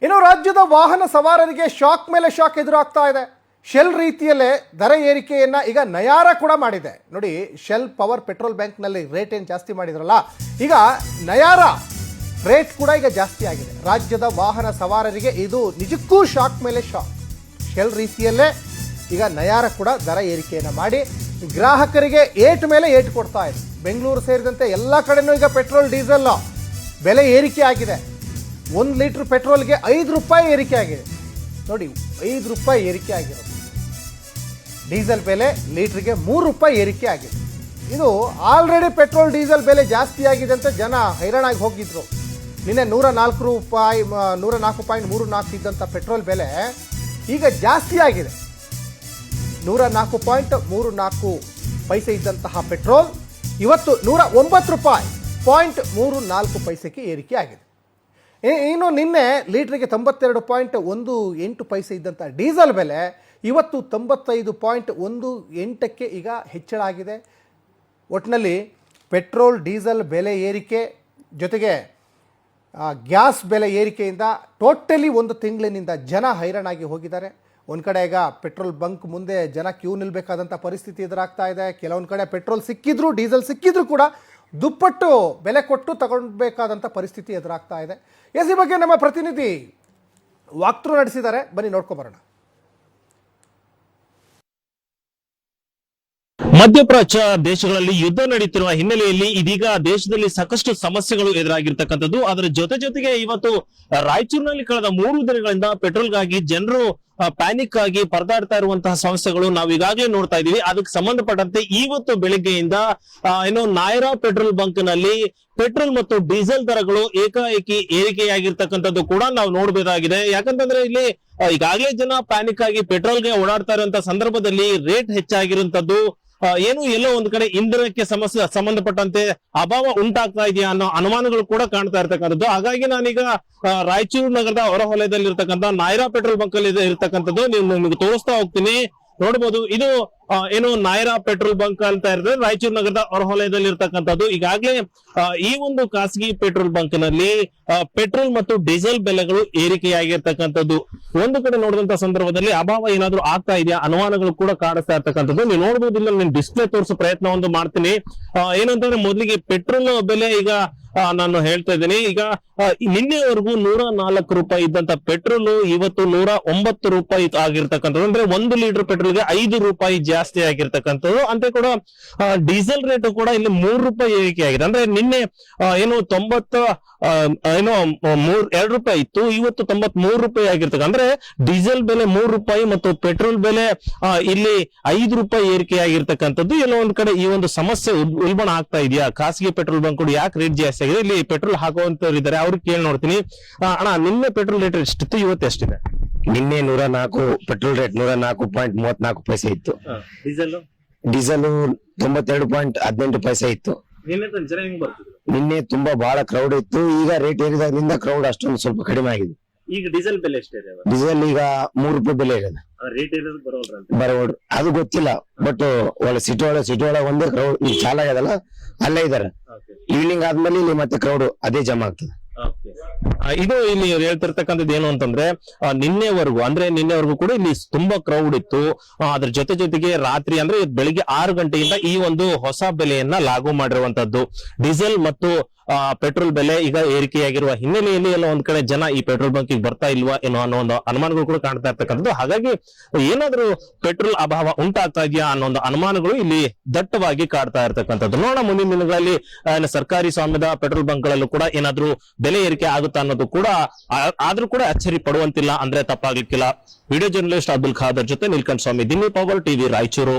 ಇನ್ನು ರಾಜ್ಯದ ವಾಹನ ಸವಾರರಿಗೆ ಶಾಕ್ ಮೇಲೆ ಶಾಕ್ ಎದುರಾಗ್ತಾ ಇದೆ. ಶೆಲ್ ರೀತಿಯಲ್ಲೇ ದರ ಏರಿಕೆಯನ್ನು ಈಗ ನಯಾರ ಕೂಡ ಮಾಡಿದೆ. ನೋಡಿ, ಶೆಲ್ ಪವರ್ ಪೆಟ್ರೋಲ್ ಬ್ಯಾಂಕ್ನಲ್ಲಿ ರೇಟ್ ಏನು ಜಾಸ್ತಿ ಮಾಡಿದ್ರಲ್ಲ, ಈಗ ನಯಾರ ರೇಟ್ ಕೂಡ ಈಗ ಜಾಸ್ತಿ ಆಗಿದೆ. ರಾಜ್ಯದ ವಾಹನ ಸವಾರರಿಗೆ ಇದು ನಿಜಕ್ಕೂ ಶಾಕ್ ಮೇಲೆ ಶಾಕ್. ಶೆಲ್ ರೀತಿಯಲ್ಲೇ ಈಗ ನಯಾರ ಕೂಡ ದರ ಏರಿಕೆಯನ್ನು ಮಾಡಿ ಗ್ರಾಹಕರಿಗೆ ಏಟ್ ಮೇಲೆ ಏಟ್ ಕೊಡ್ತಾ ಇದೆ. ಬೆಂಗಳೂರು ಸೇರಿದಂತೆ ಎಲ್ಲ ಕಡೆನೂ ಈಗ ಪೆಟ್ರೋಲ್ ಡೀಸೆಲ್ ಬೆಲೆ ಏರಿಕೆ ಆಗಿದೆ. 1 ಲೀಟ್ರ್ ಪೆಟ್ರೋಲ್ಗೆ 5 ರೂಪಾಯಿ ಏರಿಕೆ ಆಗಿದೆ. ನೋಡಿ, 5 ರೂಪಾಯಿ ಏರಿಕೆ ಆಗಿರೋದು. ಡೀಸೆಲ್ ಬೆಲೆ ಲೀಟ್ರಿಗೆ 3 ರೂಪಾಯಿ ಏರಿಕೆ ಆಗಿದೆ. ಇದು ಆಲ್ರೆಡಿ ಪೆಟ್ರೋಲ್ ಡೀಸೆಲ್ ಬೆಲೆ ಜಾಸ್ತಿ ಆಗಿದೆ ಅಂತ ಜನ ಹೈರಾಣಾಗಿ ಹೋಗಿದ್ರು. ನಿನ್ನೆ 104.34 ಇದ್ದಂಥ ಪೆಟ್ರೋಲ್ ಬೆಲೆ ಈಗ ಜಾಸ್ತಿ ಆಗಿದೆ. 104.34 ಪೈಸೆ ಇದ್ದಂತಹ ಪೆಟ್ರೋಲ್ ಇವತ್ತು 109 ರೂಪಾಯಿ 0.34 ಏರಿಕೆ ಆಗಿದೆ. ಇನ್ನು ನಿನ್ನೆ ಲೀಟ್ರಿಗೆ 92.18 ಪೈಸೆ ಇದ್ದಂಥ ಡೀಸೆಲ್ ಬೆಲೆ ಇವತ್ತು 95.18 ಈಗ ಹೆಚ್ಚಳ ಆಗಿದೆ. ಒಟ್ಟಿನಲ್ಲಿ ಪೆಟ್ರೋಲ್ ಡೀಸೆಲ್ ಬೆಲೆ ಏರಿಕೆ ಜೊತೆಗೆ ಗ್ಯಾಸ್ ಬೆಲೆ ಏರಿಕೆಯಿಂದ ಟೋಟಲಿ ಒಂದು ತಿಂಗಳಿನಿಂದ ಜನ ಹೈರಾಣಾಗಿ ಹೋಗಿದ್ದಾರೆ. ಒಂದು ಕಡೆ ಈಗ ಪೆಟ್ರೋಲ್ ಬಂಕ್ ಮುಂದೆ ಜನ ಕ್ಯೂ ನಿಲ್ಲಬೇಕಾದಂಥ ಪರಿಸ್ಥಿತಿ ಎದುರಾಗ್ತಾ ಇದೆ. ಕೆಲವೊಂದು ಕಡೆ ಪೆಟ್ರೋಲ್ ಸಿಕ್ಕಿದ್ರು, ಡೀಸೆಲ್ ಸಿಕ್ಕಿದ್ರು ಕೂಡ ದುಪ್ಪಟ್ಟು ಬೆಲೆ ಕೊಟ್ಟು ತಗೊಳ್ಬೇಕಾದಂಥ ಪರಿಸ್ಥಿತಿ ಎದುರಾಗ್ತಾ ಇದೆ. ಈ ಬಗ್ಗೆ ನಮ್ಮ ಪ್ರತಿನಿಧಿ ವಾಕ್ಥ್ರೂ ನಡೆಸಿದ್ದಾರೆ, ಬನ್ನಿ ನೋಡ್ಕೊಬರೋಣ. ಮಧ್ಯಪ್ರಾಚ್ಯ ದೇಶಗಳಲ್ಲಿ ಯುದ್ಧ ನಡೀತಿರುವ ಹಿನ್ನೆಲೆಯಲ್ಲಿ ಇದೀಗ ದೇಶದಲ್ಲಿ ಸಾಕಷ್ಟು ಸಮಸ್ಯೆಗಳು ಎದುರಾಗಿರ್ತಕ್ಕಂಥದ್ದು. ಅದರ ಜೊತೆಗೆ ಇವತ್ತು ರಾಯಚೂರಿನಲ್ಲಿ ಕಳೆದ 3 ದಿನಗಳಿಂದ ಪೆಟ್ರೋಲ್ಗಾಗಿ ಜನರು ಪ್ಯಾನಿಕ್ ಆಗಿ ಪರದಾಡ್ತಾ ಇರುವಂತಹ ಸಮಸ್ಯೆಗಳು ನಾವು ಈಗಾಗಲೇ ನೋಡ್ತಾ ಇದೀವಿ. ಅದಕ್ಕೆ ಸಂಬಂಧಪಟ್ಟಂತೆ ಇವತ್ತು ಬೆಳಿಗ್ಗೆಯಿಂದ ನಾಯರಾ ಪೆಟ್ರೋಲ್ ಬಂಕ್ ನಲ್ಲಿ ಪೆಟ್ರೋಲ್ ಮತ್ತು ಡೀಸೆಲ್ ದರಗಳು ಏಕಾಏಕಿ ಏರಿಕೆಯಾಗಿರ್ತಕ್ಕಂಥದ್ದು ಕೂಡ ನಾವು ನೋಡಬೇಕಾಗಿದೆ. ಯಾಕಂತಂದ್ರೆ ಇಲ್ಲಿ ಈಗಾಗಲೇ ಜನ ಪ್ಯಾನಿಕ್ ಆಗಿ ಪೆಟ್ರೋಲ್ಗೆ ಓಡಾಡ್ತಾ ಇರುವಂತಹ ಸಂದರ್ಭದಲ್ಲಿ ರೇಟ್ ಹೆಚ್ಚಾಗಿರುವಂತದ್ದು ಎಲ್ಲೋ ಒಂದು ಕಡೆ ಇಂಧನಕ್ಕೆ ಸಂಬಂಧಪಟ್ಟಂತೆ ಅಭಾವ ಉಂಟಾಗ್ತಾ ಇದೆಯಾ ಅನ್ನೋ ಅನುಮಾನಗಳು ಕೂಡ ಕಾಣ್ತಾ ಇರ್ತಕ್ಕಂಥದ್ದು. ಹಾಗಾಗಿ ನಾನೀಗ ರಾಯಚೂರು ನಗರದ ಹೊರವಲಯದಲ್ಲಿ ಇರ್ತಕ್ಕಂಥ ನಾಯರಾ ಪೆಟ್ರೋಲ್ ಬಂಕ್ ಅಲ್ಲಿ ಇರ್ತಕ್ಕಂಥದ್ದು ನಿಮ್ಗೆ ತೋರಿಸ್ತಾ ಹೋಗ್ತೀನಿ. ನೋಡಬಹುದು, ಇದು ನಾಯರಾ ಪೆಟ್ರೋಲ್ ಬಂಕ್ ಅಂತ ಇರ್ತದೆ ರಾಯಚೂರು ನಗರದ ಹೊರವಲಯದಲ್ಲಿ ಇರ್ತಕ್ಕಂಥದ್ದು. ಈಗಾಗಲೇ ಈ ಒಂದು ಖಾಸಗಿ ಪೆಟ್ರೋಲ್ ಬಂಕ್ ನಲ್ಲಿ ಪೆಟ್ರೋಲ್ ಮತ್ತು ಡೀಸೆಲ್ ಬೆಲೆಗಳು ಏರಿಕೆಯಾಗಿರ್ತಕ್ಕಂಥದ್ದು. ಒಂದು ಕಡೆ ನೋಡಿದಂತ ಸಂದರ್ಭದಲ್ಲಿ ಅಭಾವ ಏನಾದ್ರೂ ಆಗ್ತಾ ಇದೆಯಾ ಅನುಮಾನಗಳು ಕೂಡ ಕಾಣಿಸ್ತಾ ಇರ್ತಕ್ಕಂಥದ್ದು. ನೀವು ನೋಡಬಹುದು, ಇಲ್ಲ ನಾನು ಡಿಸ್ಪ್ಲೇ ತೋರಿಸೋ ಪ್ರಯತ್ನ ಒಂದು ಮಾಡ್ತೀನಿ. ಏನಂತಂದ್ರೆ ಮೊದಲಿಗೆ ಪೆಟ್ರೋಲ್ ಬೆಲೆ ಈಗ ನಾನು ಹೇಳ್ತಾ ಇದ್ದೀನಿ, ಈಗ ನಿನ್ನೆವರೆಗೂ 104 ರೂಪಾಯಿ ಇದ್ದಂತ ಪೆಟ್ರೋಲ್ ಇವತ್ತು 109 ರೂಪಾಯಿ ಆಗಿರ್ತಕ್ಕಂಥದ್ದು. ಅಂದ್ರೆ 1 ಲೀಟರ್ ಪೆಟ್ರೋಲ್ಗೆ 5 ರೂಪಾಯಿ ಜಾಸ್ತಿ ಆಗಿರ್ತಕ್ಕಂಥದ್ದು. ಅಂತ ಕೂಡ ಡೀಸೆಲ್ ರೇಟ್ ಕೂಡ ಇಲ್ಲಿ 3 ರೂಪಾಯಿ ಏರಿಕೆ ಆಗಿದೆ. ಅಂದ್ರೆ ನಿನ್ನೆ 2 ರೂಪಾಯಿ ಇತ್ತು, ಇವತ್ತು 93 ರೂಪಾಯಿ ಆಗಿರ್ತಕ್ಕ. ಅಂದ್ರೆ ಡೀಸೆಲ್ ಬೆಲೆ 3 ರೂಪಾಯಿ ಮತ್ತು ಪೆಟ್ರೋಲ್ ಬೆಲೆ ಇಲ್ಲಿ 5 ರೂಪಾಯಿ ಏರಿಕೆ ಆಗಿರ್ತಕ್ಕಂಥದ್ದು. ಎಲ್ಲೋ ಒಂದ್ ಕಡೆ ಈ ಒಂದು ಸಮಸ್ಯೆ ಉಲ್ಬಣ ಆಗ್ತಾ ಇದೆಯಾ, ಖಾಸಗಿ ಪೆಟ್ರೋಲ್ ಬಂಕ್ ಯಾಕೆ ರೇಟ್ ಜಾಸ್ತಿ ಆಗಿದೆ, ಇಲ್ಲಿ ಪೆಟ್ರೋಲ್ ಹಾಕುವಂತವ್ರು ಇದ್ದಾರೆ, ಅವ್ರಿಗೆ ಕೇಳಿ ನೋಡ್ತೀನಿ. ಅಣ್ಣ, ನಿನ್ನೆ ಪೆಟ್ರೋಲ್ ರೇಟ್ ಎಷ್ಟಿತ್ತು, ಇವತ್ತು ಎಷ್ಟಿದೆ? ನಿನ್ನೆ 104 ಪೆಟ್ರೋಲ್ ರೇಟ್ 104.34 ಪೈಸೆ ಇತ್ತು. ಡೀಸೆಲ್ 92.18 ಪೈಸೆ ಇತ್ತು. ನಿನ್ನೆ ತುಂಬಾ ಬಹಳ ಕ್ರೌಡ್ ಇತ್ತು. ಈಗ ರೇಟ್ ಏರಿದಾದ್ರಿಂದ ಕ್ರೌಡ್ ಅಷ್ಟೊಂದು ಸ್ವಲ್ಪ ಕಡಿಮೆ ಆಗಿದೆ. ಈಗ ಡೀಸೆಲ್ ಬೆಲೆ ಎಷ್ಟಿದೆ? ಡೀಸೆಲ್ ಈಗ 3 ರೂಪಾಯಿ ಬೆಲೆ ಇದೆ. ಬರೋಡ್ರು ಅದು ಗೊತ್ತಿಲ್ಲ, ಬಟ್ ಒಳ್ಳೆ ಸಿಟಿ ಒಳಗೆ ಒಂದೇ ಕ್ರೌಡ್ ಈಗ ಚಾಲ ಆಗ್ಯದಲ್ಲ, ಅಲ್ಲೇ ಇದಾರೆ. ಈವ್ನಿಂಗ್ ಆದ್ಮೇಲೆ ಇಲ್ಲಿ ಮತ್ತೆ ಕ್ರೌಡ್ ಅದೇ ಜಮಾ ಆಗ್ತದೆ. ಇದು ಇಲ್ಲಿ ಹೇಳ್ತಿರ್ತಕ್ಕಂಥದ್ದು ಏನು ಅಂತಂದ್ರೆ ನಿನ್ನೆವರೆಗೂ ಕೂಡ ಇಲ್ಲಿ ತುಂಬಾ ಕ್ರೌಡ್ ಇತ್ತು. ಅದ್ರ ಜೊತೆಗೆ ರಾತ್ರಿ ಅಂದ್ರೆ ಬೆಳಿಗ್ಗೆ 6 ಗಂಟೆಯಿಂದ ಈ ಒಂದು ಹೊಸ ಬೆಲೆಯನ್ನ ಲಾಗು ಮಾಡಿರುವಂತದ್ದು. ಡೀಸೆಲ್ ಮತ್ತು ಪೆಟ್ರೋಲ್ ಬೆಲೆ ಈಗ ಏರಿಕೆಯಾಗಿರುವ ಹಿನ್ನೆಲೆಯಲ್ಲಿ ಎಲ್ಲ ಒಂದ್ ಕಡೆ ಜನ ಈ ಪೆಟ್ರೋಲ್ ಬಂಕ್ ಬರ್ತಾ ಇಲ್ವಾ ಏನೋ ಅನ್ನೋ ಒಂದು ಅನುಮಾನಗಳು ಕೂಡ ಕಾಣ್ತಾ ಇರ್ತಕ್ಕಂಥದ್ದು. ಹಾಗಾಗಿ ಏನಾದ್ರೂ ಪೆಟ್ರೋಲ್ ಅಭಾವ ಉಂಟಾಗ್ತಾ ಇದೆಯಾ ಅನ್ನೋ ಒಂದು ಅನುಮಾನಗಳು ಇಲ್ಲಿ ದಟ್ಟವಾಗಿ ಕಾಡ್ತಾ ಇರ್ತಕ್ಕಂಥದ್ದು. ನೋಡೋಣ ಮುಂದಿನ ದಿನಗಳಲ್ಲಿ ಸರ್ಕಾರಿ ಸ್ವಾಮ್ಯದ ಪೆಟ್ರೋಲ್ ಬಂಕ್ ಗಳಲ್ಲೂ ಕೂಡ ಏನಾದ್ರೂ ಬೆಲೆ ಏರಿಕೆ ಆಗುತ್ತಾ ಅನ್ನೋದು ಕೂಡ ಆದ್ರೂ ಕೂಡ ಅಚ್ಚರಿ ಪಡುವಂತಿಲ್ಲ ಅಂದ್ರೆ ತಪ್ಪಾಗ್ಲಿಕ್ಕಿಲ್ಲ. ವಿಡಿಯೋ ಜರ್ನಲಿಸ್ಟ್ ಅಬ್ದುಲ್ ಖಾದರ್ ಜೊತೆ ನೀಲ್ಕಂಠ ಸ್ವಾಮಿ, ದಿಲ್ಲಿ ಪವರ್ ಟಿವಿ, ರಾಯಚೂರು.